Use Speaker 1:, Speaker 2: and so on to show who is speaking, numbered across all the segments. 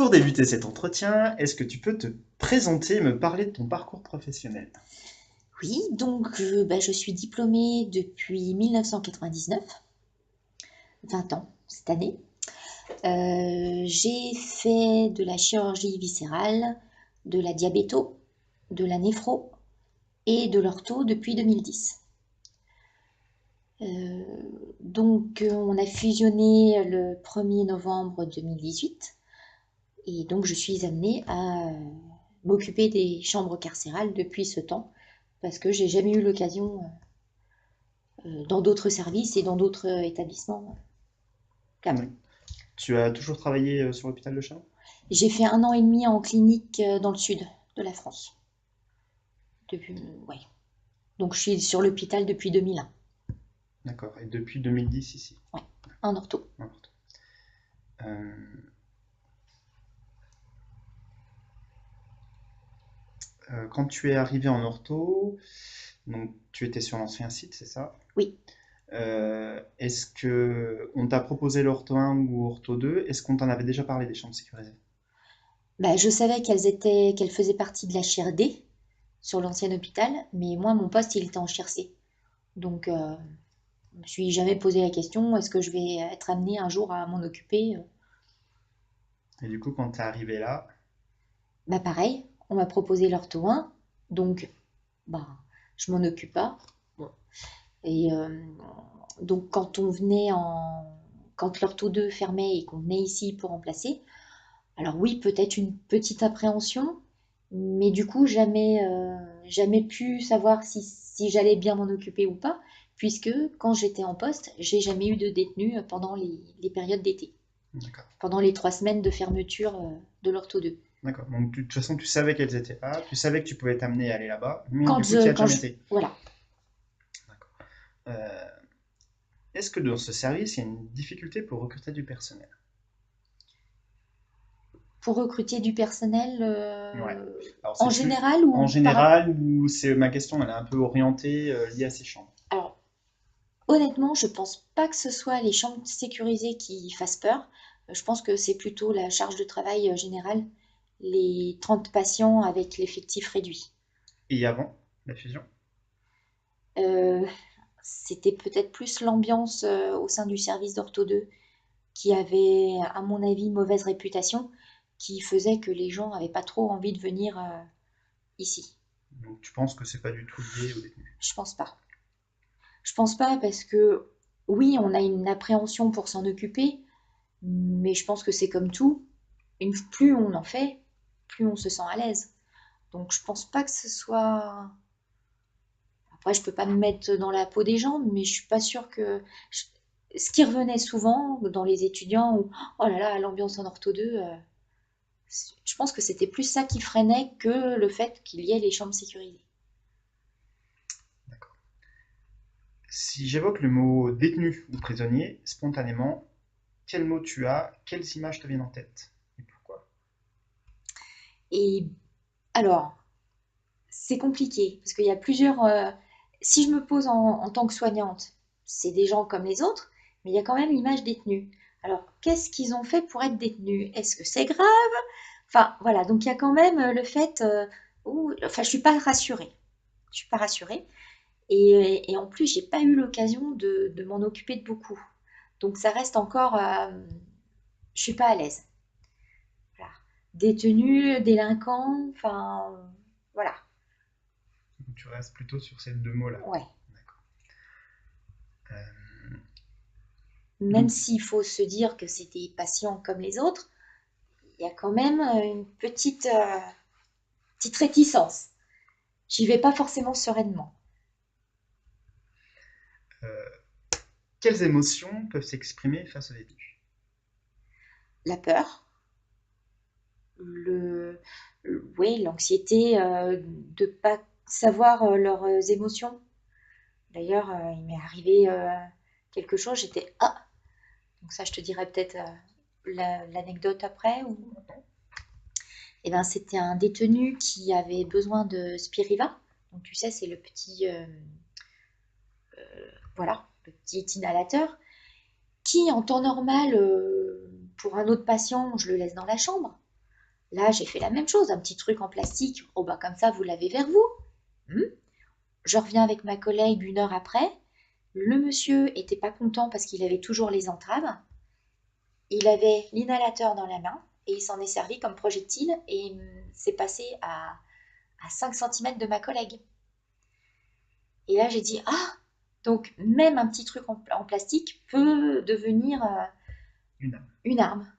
Speaker 1: Pour débuter cet entretien, est-ce que tu peux te présenter et me parler de ton parcours professionnel?
Speaker 2: Oui, donc je suis diplômée depuis 1999, 20 ans cette année. J'ai fait de la chirurgie viscérale, de la diabéto, de la néphro et de l'ortho depuis 2010. Euh, on a fusionné le 1er novembre 2018 et donc je suis amenée à m'occuper des chambres carcérales depuis ce temps parce que j'ai jamais eu l'occasion dans d'autres services et dans d'autres établissements
Speaker 1: Oui.
Speaker 2: qu'après.
Speaker 1: Tu as toujours travaillé sur l'hôpital de Chalon?
Speaker 2: J'ai fait 1 an et demi en clinique dans le sud de la France. Depuis, ouais. Donc je suis sur l'hôpital depuis 2001.
Speaker 1: D'accord. Et depuis 2010 ici?
Speaker 2: Ouais, en ortho.
Speaker 1: N'importe. Euh, Quand tu es arrivé en ortho, donc tu étais sur l'ancien site, c'est ça?
Speaker 2: Oui.
Speaker 1: Est-ce que on t'a proposé l'ortho 1 ou ortho 2? Est-ce qu'on t'en avait déjà parlé des chambres sécurisées?
Speaker 2: Bah, je savais qu'elles faisaient partie de la chaire D sur l'ancien hôpital, mais moi, mon poste, il était en chaire C. Donc, je me suis jamais posé la question, est-ce que je vais être amenée un jour à m'en occuper?
Speaker 1: Et du coup, quand tu es arrivé là,
Speaker 2: Bah, pareil, on m'a proposé l'ortho 1, donc, bah, je m'en occupe pas. Bon. Et donc quand l'ortho 2 fermait et qu'on venait ici pour remplacer, alors oui, peut-être une petite appréhension, mais du coup, jamais pu savoir si j'allais bien m'en occuper ou pas, puisque quand j'étais en poste, j'ai jamais eu de détenus pendant les périodes d'été,
Speaker 1: d'accord.
Speaker 2: pendant les 3 semaines de fermeture de l'ortho 2.
Speaker 1: D'accord. Donc, de toute façon, tu savais qu'elles étaient là, tu savais que tu pouvais t'amener à aller là-bas, mais
Speaker 2: Quand
Speaker 1: du coup, tu
Speaker 2: je,
Speaker 1: y as
Speaker 2: quand
Speaker 1: jamais
Speaker 2: je,
Speaker 1: été.
Speaker 2: voilà.
Speaker 1: D'accord. Euh, Est-ce que dans ce service, il y a une difficulté pour recruter du personnel?
Speaker 2: Pour recruter du personnel
Speaker 1: Ouais. Alors,
Speaker 2: en
Speaker 1: c'est plus
Speaker 2: général
Speaker 1: en
Speaker 2: ou par rapport.
Speaker 1: général ou c'est ma question, elle est un peu orientée liée à ces chambres.
Speaker 2: Alors, honnêtement, je pense pas que ce soit les chambres sécurisées qui fassent peur. Je pense que c'est plutôt la charge de travail générale, les 30 patients avec l'effectif réduit.
Speaker 1: Et avant la fusion?
Speaker 2: Euh, C'était peut-être plus l'ambiance au sein du service d'ortho 2 qui avait, à mon avis, mauvaise réputation, qui faisait que les gens n'avaient pas trop envie de venir ici.
Speaker 1: Donc, tu penses que c'est pas du tout lié au détenu?
Speaker 2: Je pense pas. Je pense pas parce que oui, on a une appréhension pour s'en occuper, mais je pense que c'est comme tout. Plus on en fait, plus on se sent à l'aise. Donc je pense pas que ce soit. Après, je peux pas me mettre dans la peau des gens, mais je suis pas sûre que. Ce qui revenait souvent dans les étudiants, où oh là là, l'ambiance en ortho 2, je pense que c'était plus ça qui freinait que le fait qu'il y ait les chambres sécurisées.
Speaker 1: D'accord. Si j'évoque le mot détenu ou prisonnier, spontanément, quel mot tu as, quelles images te viennent en tête? Et pourquoi?
Speaker 2: Et alors, c'est compliqué, parce qu'il y a plusieurs. Si je me pose en tant que soignante, c'est des gens comme les autres, mais il y a quand même l'image détenue. Alors, qu'est-ce qu'ils ont fait pour être détenus? Est-ce que c'est grave? Enfin, voilà, donc il y a quand même le fait où, enfin, je suis pas rassurée. Je suis pas rassurée. Et en plus, j'ai pas eu l'occasion de m'en occuper de beaucoup. Donc ça reste encore, je suis pas à l'aise. Voilà. Détenu, délinquant, enfin, voilà.
Speaker 1: Donc, tu restes plutôt sur ces deux mots-là.
Speaker 2: Ouais.
Speaker 1: D'accord. Euh,
Speaker 2: Même
Speaker 1: donc,
Speaker 2: s'il faut se dire que c'est des patients comme les autres, il y a quand même une petite réticence. J'y vais pas forcément sereinement.
Speaker 1: euh, quelles émotions peuvent s'exprimer face au détenu?
Speaker 2: La peur, le, oui, l'anxiété de pas savoir leurs émotions. D'ailleurs, il m'est arrivé quelque chose, j'étais ah, donc ça je te dirai peut-être l'anecdote après. Eh ben, c'était un détenu qui avait besoin de Spiriva. Donc tu sais, c'est le petit, voilà, le petit inhalateur qui, en temps normal, pour un autre patient, je le laisse dans la chambre. Là, j'ai fait la même chose, un petit truc en plastique. Oh bah comme ça, vous l'avez vers vous. Hmm. Je reviens avec ma collègue 1 heure après. Le monsieur était pas content parce qu'il avait toujours les entraves. Il avait l'inhalateur dans la main et il s'en est servi comme projectile et s'est passé à 5 cm de ma collègue. Et là, j'ai dit, ah, donc même un petit truc en plastique peut devenir
Speaker 1: Une arme.
Speaker 2: une arme.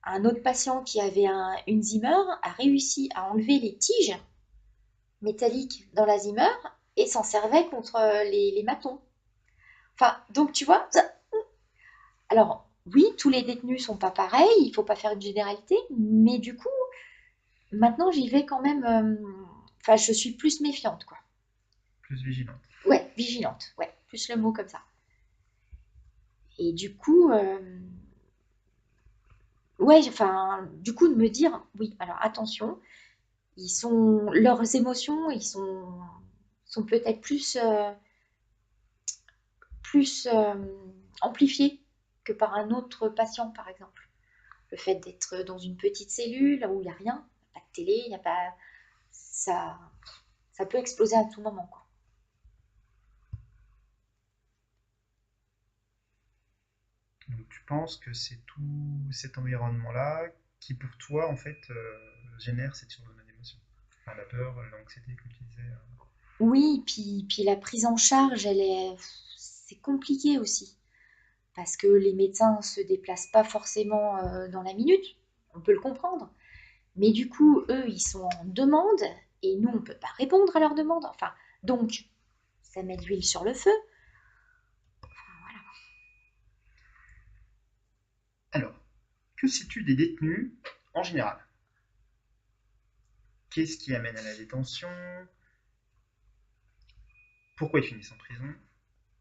Speaker 2: Un autre patient qui avait une Zimmer a réussi à enlever les tiges métalliques dans la Zimmer et s'en servait contre les matons. Enfin, donc tu vois, alors oui, tous les détenus sont pas pareils, il ne faut pas faire une généralité, mais du coup, maintenant j'y vais quand même, enfin je suis plus méfiante, quoi.
Speaker 1: Plus vigilante.
Speaker 2: Ouais, vigilante, ouais, plus le mot comme ça. Et du coup, ouais, enfin, du coup de me dire, oui, alors attention, leurs émotions, sont peut-être plus amplifiées que par un autre patient, par exemple. Le fait d'être dans une petite cellule où il n'y a rien, pas de télé, il n'y a pas. Ça, ça peut exploser à tout moment, quoi.
Speaker 1: Donc tu penses que c'est tout cet environnement-là qui pour toi en fait génère cette survenue d'émotions. Enfin, la peur, l'anxiété comme tu disais.
Speaker 2: Oui, puis la prise en charge, c'est compliqué aussi. Parce que les médecins ne se déplacent pas forcément dans la minute, on peut le comprendre. Mais du coup, eux, ils sont en demande et nous, on ne peut pas répondre à leur demande. Enfin, donc, ça met de l'huile sur le feu. Voilà.
Speaker 1: Alors, que sais-tu des détenus en général? Qu'est-ce qui amène à la détention? Pourquoi ils finissent en prison?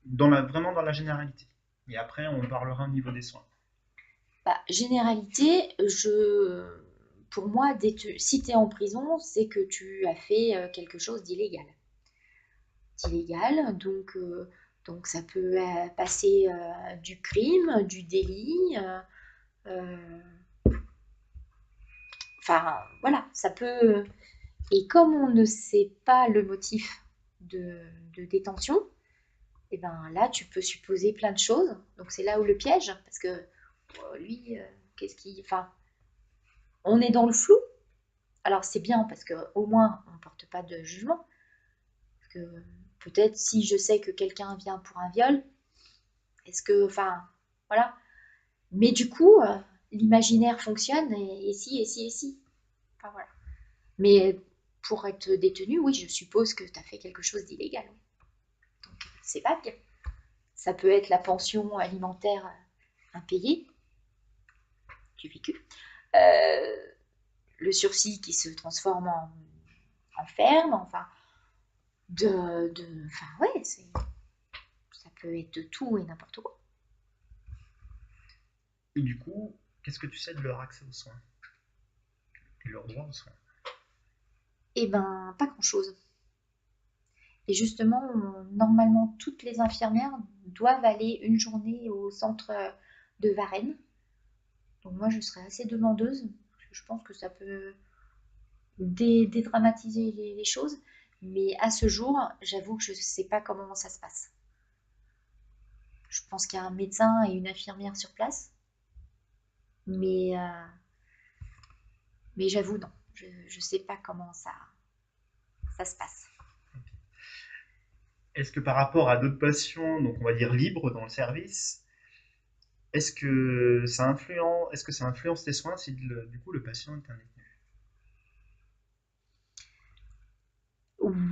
Speaker 1: Vraiment dans la généralité. Et après, on parlera au niveau des soins.
Speaker 2: Bah, généralité, pour moi, si tu es en prison, c'est que tu as fait quelque chose d'illégal. Donc ça peut passer du crime, du délit. Euh, Enfin, voilà, ça peut. Et comme on ne sait pas le motif de détention, et ben là, tu peux supposer plein de choses. Donc c'est là où le piège, parce que lui, qu'est-ce qui. Enfin, on est dans le flou. Alors c'est bien parce qu'au moins on ne porte pas de jugement. Parce que peut-être si je sais que quelqu'un vient pour un viol, est-ce que. Enfin, voilà. Mais du coup, l'imaginaire fonctionne et si, et si, et si. Enfin voilà. Mais pour être détenu, oui, je suppose que tu as fait quelque chose d'illégal. Oui. Donc c'est vague. Ça peut être la pension alimentaire impayée, du vécu. Euh, le sursis qui se transforme en ferme, enfin, enfin, ouais, ça peut être de tout et n'importe quoi.
Speaker 1: Et du coup, qu'est-ce que tu sais de leur accès aux soins et leur droit aux soins?
Speaker 2: Eh ben, pas grand-chose. Et justement, normalement, toutes les infirmières doivent aller une journée au centre de Varennes. Donc moi, je serais assez demandeuse, parce que je pense que ça peut dédramatiser les choses. Mais à ce jour, j'avoue que je ne sais pas comment ça se passe. Je pense qu'il y a un médecin et une infirmière sur place, mais, mais j'avoue, non. Je ne sais pas comment ça se passe.
Speaker 1: Est-ce que par rapport à d'autres patients, donc on va dire libres dans le service, est-ce que ça influence tes soins si du coup le patient est un détenu?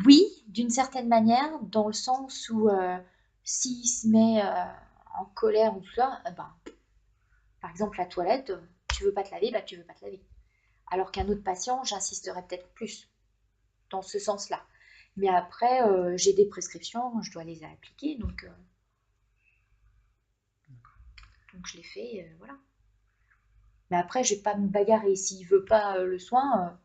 Speaker 2: Oui, d'une certaine manière, dans le sens où s'il se met en colère ou tout ça, ben, par exemple la toilette, tu veux pas te laver, bah tu veux pas te laver. Alors qu'un autre patient, j'insisterais peut-être plus dans ce sens-là. Mais après, j'ai des prescriptions, je dois les appliquer, donc je les fais, voilà. Mais après, je vais pas me bagarrer. S'il veut pas le soin,